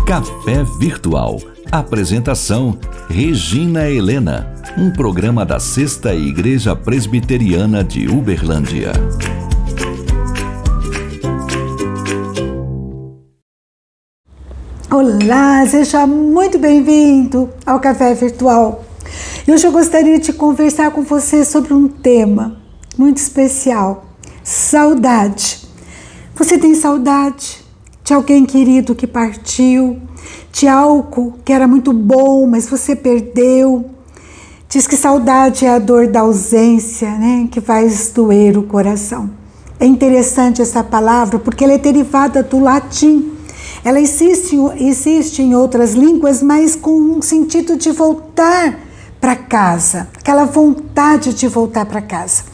Café Virtual. Apresentação: Regina Helena. Um programa da Sexta Igreja Presbiteriana de Uberlândia. Olá, seja muito bem-vindo ao Café Virtual. E hoje eu gostaria de conversar com você sobre um tema muito especial: saudade. Você tem saudade de alguém querido que partiu, de algo que era muito bom, mas você perdeu? Diz que saudade é a dor da ausência, né, que faz doer o coração. É interessante essa palavra porque ela é derivada do latim. Ela existe em outras línguas, mas com um sentido de voltar para casa, aquela vontade de voltar para casa.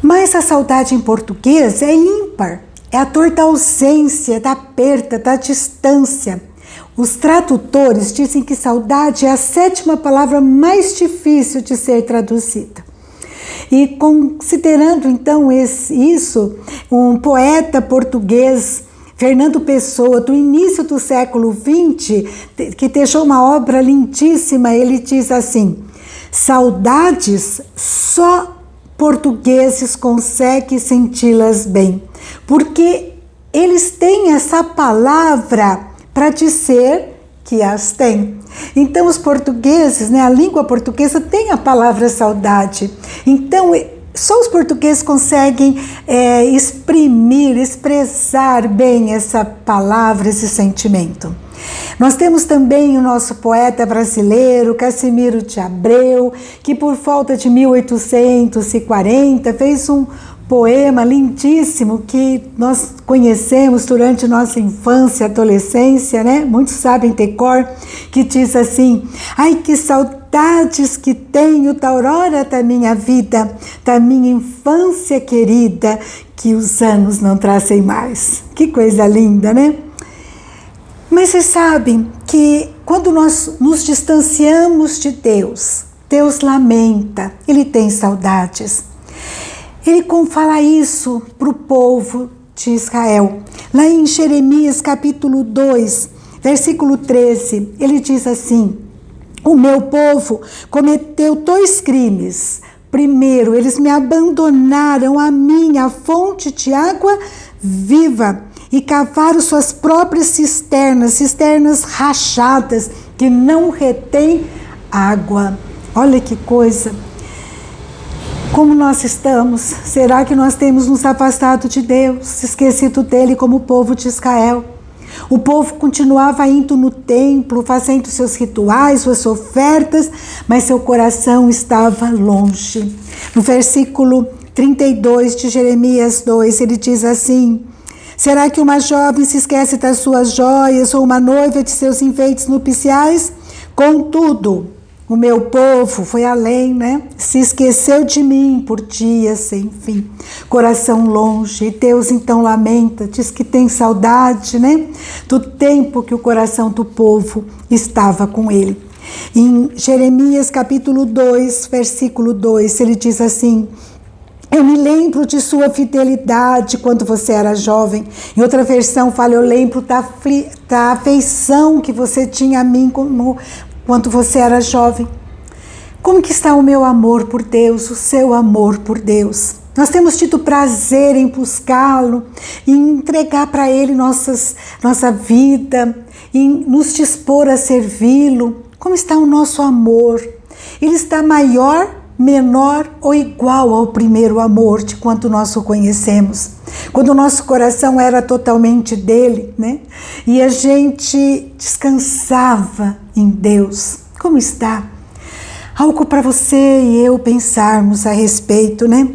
Mas a saudade em português é ímpar. É a dor da ausência, da perda, da distância. Os tradutores dizem que saudade é a 7ª palavra mais difícil de ser traduzida. E considerando então isso, um poeta português, Fernando Pessoa, do início do século XX, que deixou uma obra lindíssima, ele diz assim: saudades só portugueses conseguem senti-las bem, porque eles têm essa palavra para dizer que as têm. Então os portugueses, né, a língua portuguesa tem a palavra saudade. Então só os portugueses conseguem expressar bem essa palavra, esse sentimento. Nós temos também o nosso poeta brasileiro, Casimiro de Abreu, que por volta de 1840 fez um poema lindíssimo que nós conhecemos durante nossa infância e adolescência, né? Muitos sabem de cor, que diz assim: ai, que saudades que tenho da aurora da minha vida, da minha infância querida, que os anos não trazem mais. Que coisa linda, né? Mas vocês sabem que quando nós nos distanciamos de Deus, Deus lamenta, Ele tem saudades. Ele fala isso para o povo de Israel. Lá em Jeremias capítulo 2, versículo 13, ele diz assim: o meu povo cometeu 2 crimes. Primeiro, eles me abandonaram a mim, a fonte de água viva, e cavaram suas próprias cisternas rachadas, que não retêm água. Olha que coisa! Como nós estamos? Será que nós temos nos afastado de Deus, esquecido dele como o povo de Israel? O povo continuava indo no templo, fazendo seus rituais, suas ofertas, mas seu coração estava longe. No versículo 32 de Jeremias 2, ele diz assim: será que uma jovem se esquece das suas joias ou uma noiva de seus enfeites nupciais? Contudo, o meu povo foi além, né? Se esqueceu de mim por dias sem fim, coração longe. E Deus então lamenta, diz que tem saudade, né? Do tempo que o coração do povo estava com ele. Em Jeremias capítulo 2, versículo 2, ele diz assim: eu me lembro de sua fidelidade quando você era jovem. Em outra versão fala: eu lembro da afeição que você tinha a mim quando você era jovem. Como que está o meu amor por Deus, o seu amor por Deus? Nós temos tido prazer em buscá-lo, em entregar para Ele nossa vida, em nos dispor a servi-lo. Como está o nosso amor? Ele está maior, menor ou igual ao primeiro amor de quanto nós o conhecemos? Quando o nosso coração era totalmente dele, né? E a gente descansava em Deus. Como está? Algo para você e eu pensarmos a respeito, né?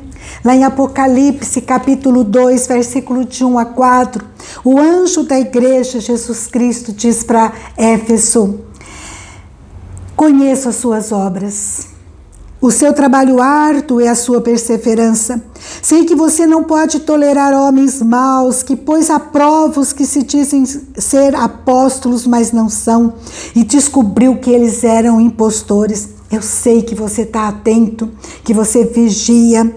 Lá em Apocalipse, capítulo 2, versículo de 1 a 4, o anjo da igreja, Jesus Cristo, diz para Éfeso: conheço as suas obras, o seu trabalho árduo e a sua perseverança. Sei que você não pode tolerar homens maus, que pôs à prova os que se dizem ser apóstolos, mas não são, e descobriu que eles eram impostores. Eu sei que você está atento, que você vigia.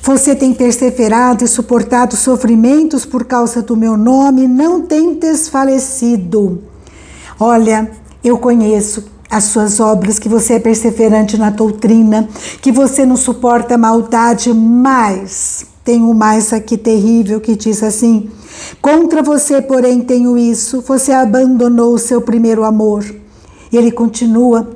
Você tem perseverado e suportado sofrimentos por causa do meu nome, não tem desfalecido. Olha, eu conheço as suas obras, que você é perseverante na doutrina, que você não suporta maldade, mas tem um mais aqui terrível que diz assim: contra você, porém, tenho isso, você abandonou o seu primeiro amor. E ele continua: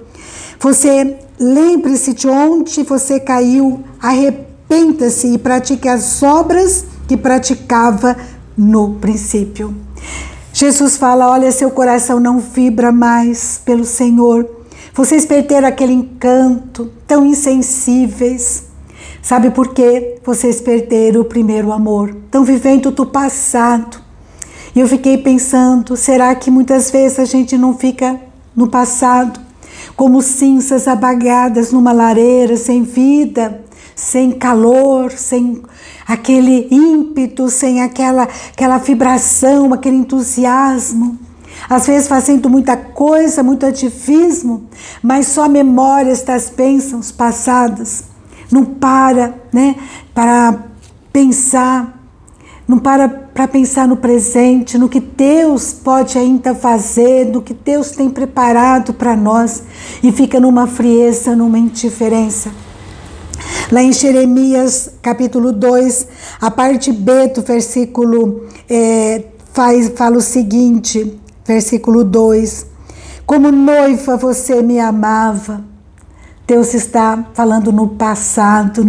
você, lembre-se de onde você caiu, arrependa-se e pratique as obras que praticava no princípio. Jesus fala: olha, seu coração não vibra mais pelo Senhor. Vocês perderam aquele encanto, tão insensíveis. Sabe por quê? Vocês perderam o primeiro amor. Estão vivendo do passado. E eu fiquei pensando, será que muitas vezes a gente não fica no passado, como cinzas apagadas numa lareira, sem vida, sem calor, sem aquele ímpeto, sem aquela vibração, aquele entusiasmo. Às vezes fazendo muita coisa, muito ativismo, mas só memórias das bênçãos passadas. Não para, né, para pensar, não para pensar no presente, no que Deus pode ainda fazer, no que Deus tem preparado para nós, e fica numa frieza, numa indiferença. Lá em Jeremias, capítulo 2, a parte B do versículo fala o seguinte, versículo 2: como noiva você me amava. Deus está falando no passado,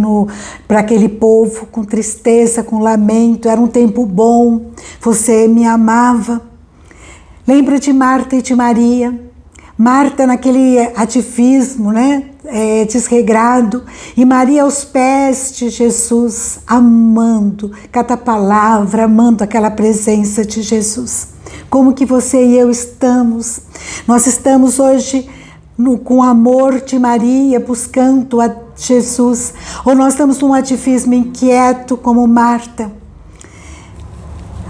para aquele povo, com tristeza, com lamento. Era um tempo bom, você me amava. Lembra de Marta e de Maria? Marta naquele ativismo, né, desregrado, e Maria aos pés de Jesus, amando cada palavra, amando aquela presença de Jesus. Como que você e eu estamos? Nós estamos hoje com o amor de Maria, buscando a Jesus, ou nós estamos num ativismo inquieto como Marta?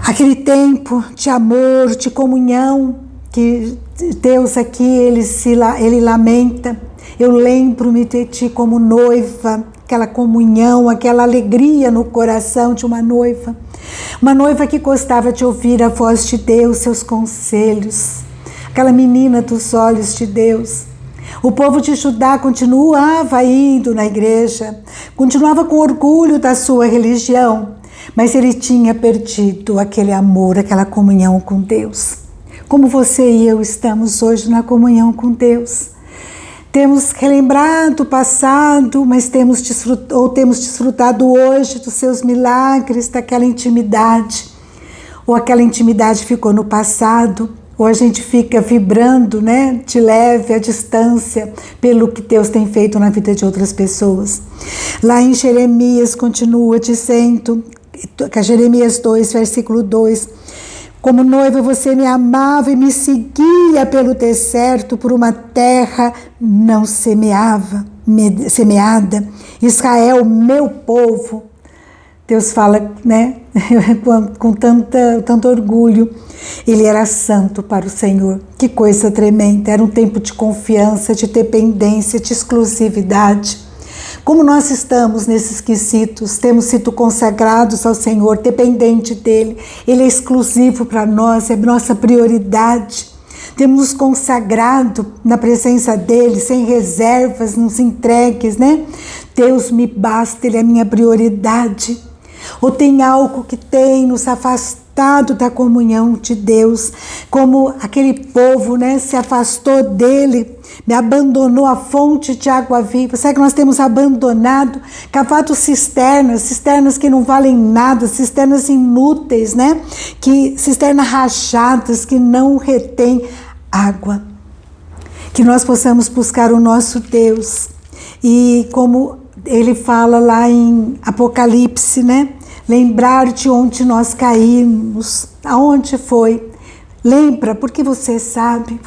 Aquele tempo de amor, de comunhão, que Deus aqui, ele lamenta. Eu lembro-me de ti como noiva, aquela comunhão, aquela alegria no coração de uma noiva que gostava de ouvir a voz de Deus, seus conselhos, aquela menina dos olhos de Deus. O povo de Judá continuava indo na igreja, continuava com orgulho da sua religião, mas ele tinha perdido aquele amor, aquela comunhão com Deus. Como você e eu estamos hoje na comunhão com Deus? Temos relembrado o passado, mas temos desfrutado hoje dos seus milagres, daquela intimidade, ou aquela intimidade ficou no passado, ou a gente fica vibrando, né, de leve, à distância, pelo que Deus tem feito na vida de outras pessoas. Lá em Jeremias continua dizendo, Jeremias 2, versículo 2, como noiva você me amava e me seguia pelo deserto, por uma terra não semeada. Israel, meu povo. Deus fala, né, com tanto orgulho. Ele era santo para o Senhor. Que coisa tremenda. Era um tempo de confiança, de dependência, de exclusividade. Como nós estamos nesses quesitos, temos sido consagrados ao Senhor, dependente dEle. Ele é exclusivo para nós, é nossa prioridade. Temos nos consagrado na presença dEle, sem reservas, nos entregues, né? Deus me basta, Ele é a minha prioridade. Ou tem algo que tem nos afastado da comunhão de Deus, como aquele povo, né, se afastou dele, me abandonou a fonte de água viva. Será que nós temos abandonado, cavado cisternas que não valem nada, cisternas inúteis, né? Cisternas rachadas que não retêm água. Que nós possamos buscar o nosso Deus. E como ele fala lá em Apocalipse, né? Lembrar de onde nós caímos, aonde foi. Lembra, porque você sabe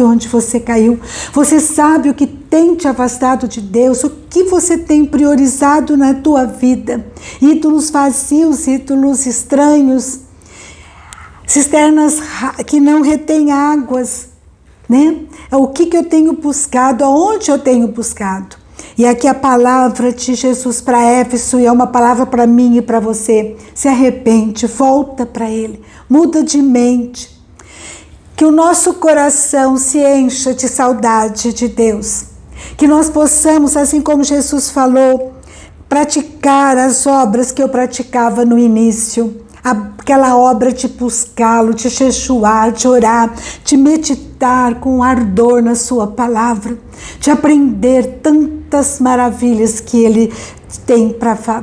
onde você caiu, você sabe o que tem te afastado de Deus, o que você tem priorizado na tua vida. Ídolos vazios, ídolos estranhos, cisternas que não retêm águas, né? O que eu tenho buscado, aonde eu tenho buscado. E aqui a palavra de Jesus para Éfeso, e é uma palavra para mim e para você. Se arrepende, volta para Ele, muda de mente. Que o nosso coração se encha de saudade de Deus. Que nós possamos, assim como Jesus falou, praticar as obras que eu praticava no início. Aquela obra de buscá-lo, de jejuar, de orar, de meditar com ardor na sua palavra, de aprender tantas maravilhas que Ele tem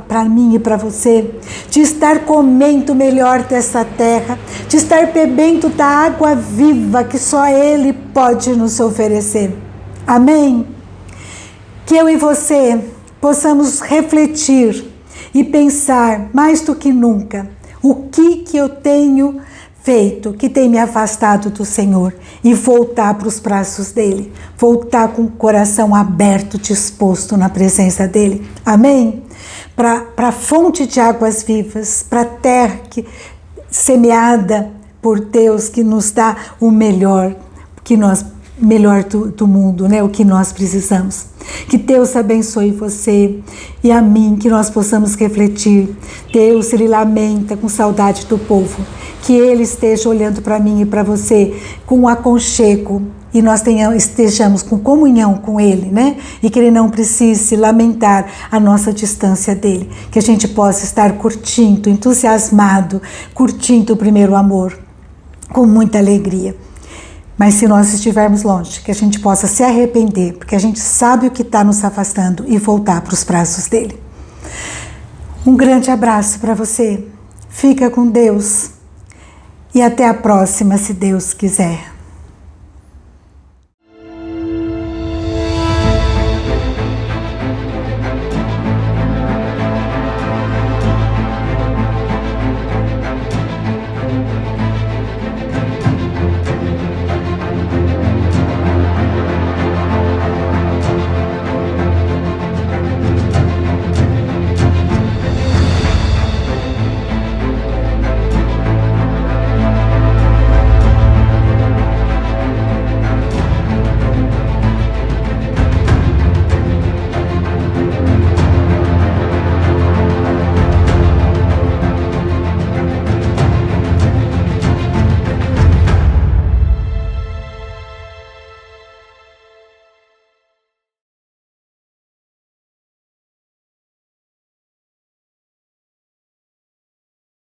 para mim e para você, de estar comendo melhor dessa terra, de estar bebendo da água viva que só Ele pode nos oferecer. Amém? Que eu e você possamos refletir e pensar mais do que nunca o que eu tenho feito que tem me afastado do Senhor e voltar para os braços dele, voltar com o coração aberto, disposto na presença dele. Amém? Para a fonte de águas vivas, para a terra semeada por Deus, que nos dá o melhor do mundo, né? O que nós precisamos. Que Deus abençoe você e a mim, que nós possamos refletir. Deus, Ele lamenta com saudade do povo, que Ele esteja olhando para mim e para você com aconchego, e nós estejamos com comunhão com Ele, né? E que Ele não precise lamentar a nossa distância dEle, que a gente possa estar curtindo, entusiasmado, curtindo o primeiro amor, com muita alegria. Mas se nós estivermos longe, que a gente possa se arrepender, porque a gente sabe o que está nos afastando e voltar para os braços dele. Um grande abraço para você. Fica com Deus. E até a próxima, se Deus quiser.